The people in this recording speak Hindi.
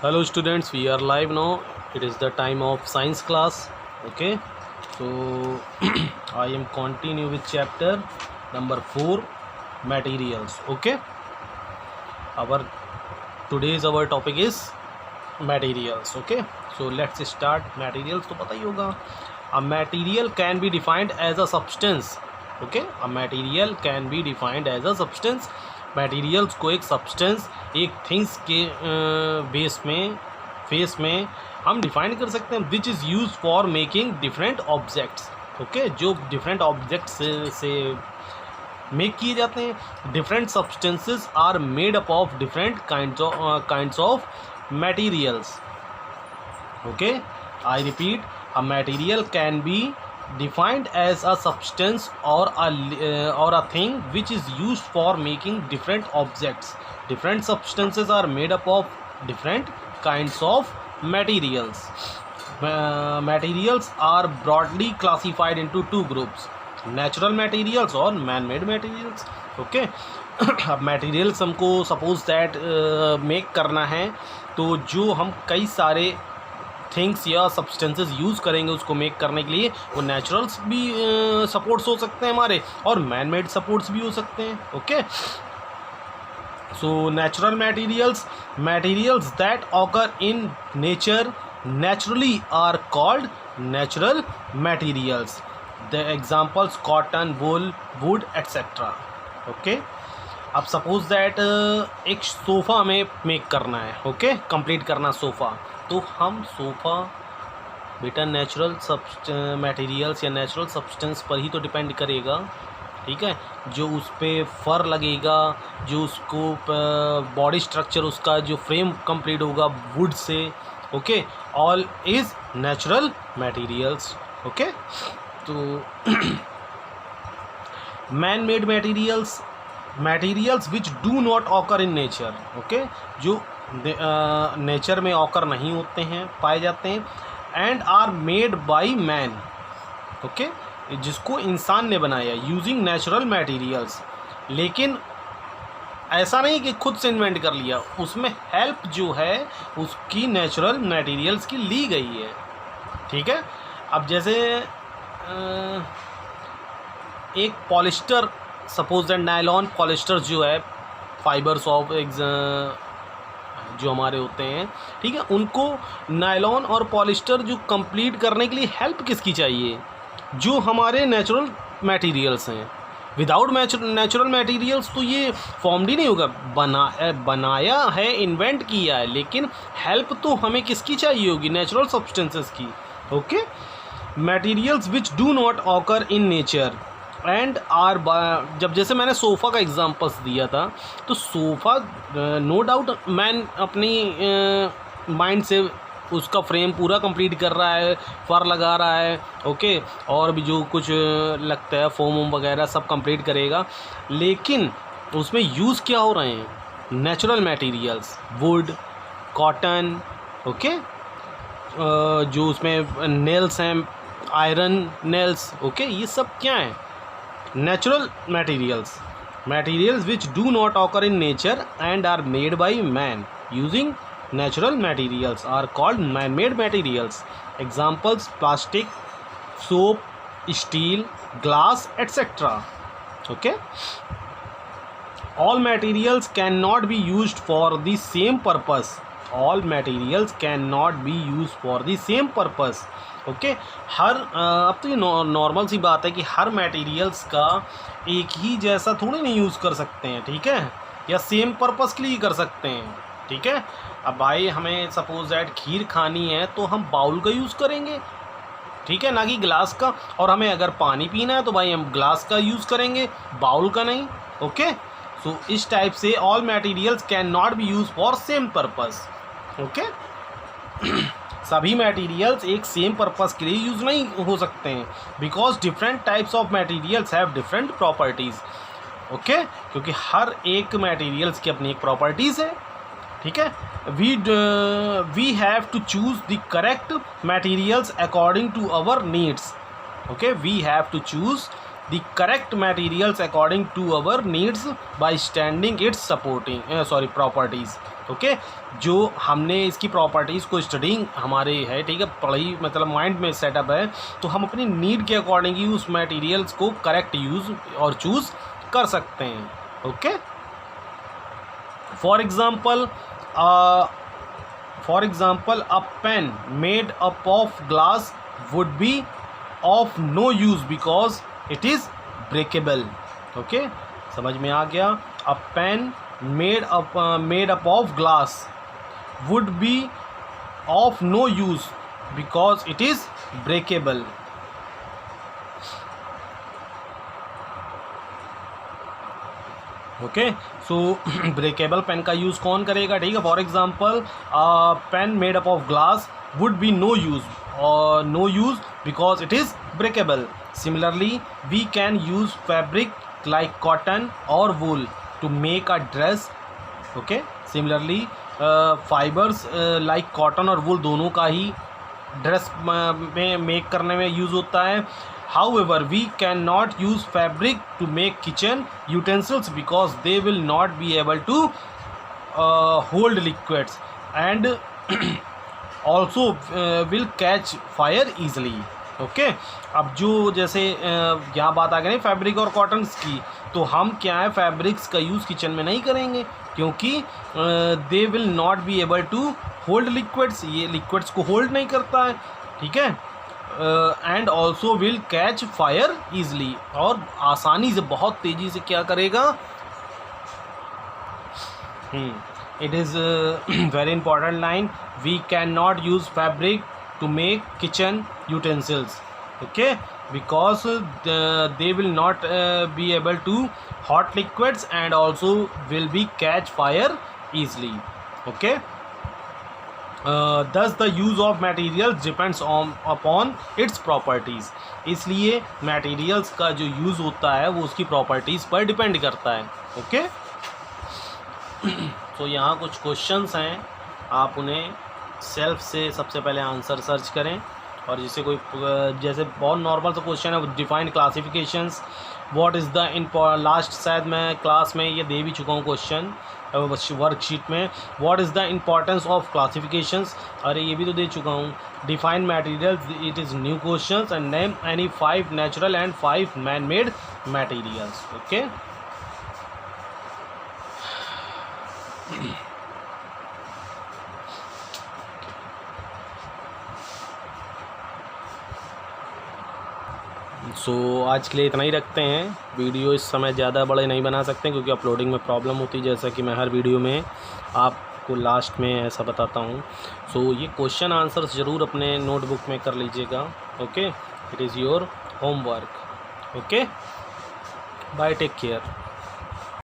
Hello students, we are live now. It is the time of science class. Okay, so I am continue with chapter number 4, materials. Okay, our our topic is materials. Okay, so let's start. Materials तो पता ही होगा. A material can be defined as a substance. Okay, a material can be defined as a substance. Materials को एक सब्सटेंस, एक थिंग्स के फेस में हम डिफाइन कर सकते हैं, which is use for making different objects. Okay, जो डिफरेंट ऑब्जेक्ट्स से मेक किए जाते हैं. Different substances are made up of different kinds of materials. Okay, I repeat, a material can be defined as a substance or a thing which is used for making different objects. Different substances are made up of different kinds of materials. Materials are broadly classified into two groups: natural materials और man-made materials. Okay. अब materials हमको suppose that make करना है, तो जो हम कई सारे थिंग्स या सब्सटेंसेस यूज़ करेंगे उसको मेक करने के लिए, वो नेचुरल्स भी सपोर्ट्स हो सकते हैं हमारे, और मैन मेड सपोर्ट्स भी हो सकते हैं. Okay, so natural materials that occur in nature naturally are called natural materials. The examples cotton, wool, wood etcetera. Okay, अब सपोज दैट एक सोफ़ा हमें मेक करना है. ओके, कंप्लीट करना सोफ़ा, तो हम सोफ़ा बेटा नेचुरल मटेरियल्स या नेचुरल सब्सटेंस पर ही तो डिपेंड करेगा. ठीक है, जो उस पर फर लगेगा, जो उसको बॉडी स्ट्रक्चर, उसका जो फ्रेम कंप्लीट होगा वुड से. Okay, all is natural materials. Okay, तो man made materials which do not occur in nature. Okay, जो नेचर में ऑकर नहीं होते हैं, पाए जाते हैं. And are made by man. Okay, जिसको इंसान ने बनाया यूजिंग नेचुरल मटेरियल्स. लेकिन ऐसा नहीं कि खुद से इन्वेंट कर लिया, उसमें हेल्प जो है उसकी नेचुरल मटेरियल्स की ली गई है. ठीक है, अब जैसे एक polyester, suppose that nylon polyester जो है, फाइबर्स ऑफ जो हमारे होते हैं, ठीक है, उनको नायलॉन और पॉलिस्टर जो कंप्लीट करने के लिए हेल्प किसकी चाहिए? जो हमारे नेचुरल मटेरियल्स हैं. विदाउट नेचुरल मटेरियल्स तो ये फॉर्म्ड ही नहीं होगा. बनाया है, इन्वेंट किया है, लेकिन हेल्प तो हमें किसकी चाहिए होगी? नेचुरल सब्सटेंसेस की. Okay, materials which do not occur in nature and are, जब जैसे मैंने सोफ़ा का एग्जांपल्स दिया था, तो सोफ़ा नो डाउट मैन अपनी माइंड से उसका फ्रेम पूरा कंप्लीट कर रहा है, फर लगा रहा है. ओके, और भी जो कुछ लगता है फोम वगैरह सब कंप्लीट करेगा, लेकिन उसमें यूज़ क्या हो रहे हैं? Natural materials, would, cotton. Okay, जो उसमें नेल्स हैं, आयरन नेल्स. ओके, ये सब क्या है? Natural materials which do not occur in nature and are made by man using natural materials are called man-made materials. Examples: plastic, soap, steel, glass, etc. Okay, all materials cannot be used for the same purpose. Okay, हर अब तो ये नॉर्मल सी बात है कि हर मटेरियल्स का एक ही जैसा थोड़ी नहीं यूज़ कर सकते हैं. ठीक है, या सेम पर्पस के लिए कर सकते हैं. ठीक है, अब भाई हमें सपोज दैट खीर खानी है तो हम बाउल का यूज़ करेंगे, ठीक है, ना कि ग्लास का. और हमें अगर पानी पीना है तो भाई हम ग्लास का यूज़ करेंगे, बाउल का नहीं. ओके, सो इस टाइप से all materials can not be use for same purpose. Okay, सभी मटेरियल्स एक सेम पर्पस के लिए यूज़ नहीं हो सकते हैं, because different types of materials have different properties. Okay, क्योंकि हर एक मटेरियल्स की अपनी एक प्रॉपर्टीज़ है. ठीक है, we have to choose the correct materials according to our needs. Okay, we have to choose the correct materials according to our needs by standing its supporting properties. Okay, जो हमने इसकी प्रॉपर्टीज़ को स्टडिंग हमारे है, ठीक है, पढ़ाई मतलब माइंड में सेटअप है, तो हम अपनी नीड के अकॉर्डिंग ही उस मटेरियल्स को करेक्ट यूज़ और चूज़ कर सकते हैं। Okay, for example a pen made up of glass would be of no use because it is breakable। Okay, समझ में आ गया? a pen made up of glass would be of no use because it is breakable। Okay, so breakable pen का यूज़ कौन करेगा? ठीक है, for example pen made up of glass would be no use because it is breakable. Similarly we can use fabric like cotton और wool to make a dress. Okay, similarly fibres like cotton और वूल दोनों का ही ड्रेस में मेक करने में यूज़ होता है। However, we cannot use fabric to make kitchen utensils because they will not be able to hold liquids and also will catch fire easily। Okay, अब जो जैसे यहाँ बात आ गई फैब्रिक और कॉटन्स की, तो हम क्या है फैब्रिक्स का यूज़ किचन में नहीं करेंगे क्योंकि they will not be able to hold liquids, ये लिक्विड्स को होल्ड नहीं करता है। ठीक है, and also will catch fire easily, और आसानी से बहुत तेज़ी से क्या करेगा। It is very important line, we can not use fabric to make kitchen utensils. Okay, because they will not be able to hot liquids and also will be catch fire easily. Okay, thus the use of materials depends upon its properties। इसलिए materials का जो यूज़ होता है वो उसकी properties पर डिपेंड करता है। ओके, तो यहाँ कुछ क्वेश्चंस हैं, आप उन्हें सेल्फ से सबसे पहले आंसर सर्च करें, और जैसे कोई जैसे बहुत नॉर्मल सा क्वेश्चन है, define classifications what is the last शायद मैं क्लास में ये दे भी चुका हूँ क्वेश्चन वर्कशीट में, what is the importance of classifications, अरे ये भी तो दे चुका हूँ। Define materials, it is new questions, and name any 5 natural and 5 man made materials. Okay, so आज के लिए इतना ही रखते हैं। वीडियो इस समय ज़्यादा बड़े नहीं बना सकते क्योंकि अपलोडिंग में प्रॉब्लम होती है, जैसा कि मैं हर वीडियो में आपको लास्ट में ऐसा बताता हूँ। सो ये क्वेश्चन आंसर्स ज़रूर अपने नोटबुक में कर लीजिएगा। Okay, it is your homework. Okay, bye, take care.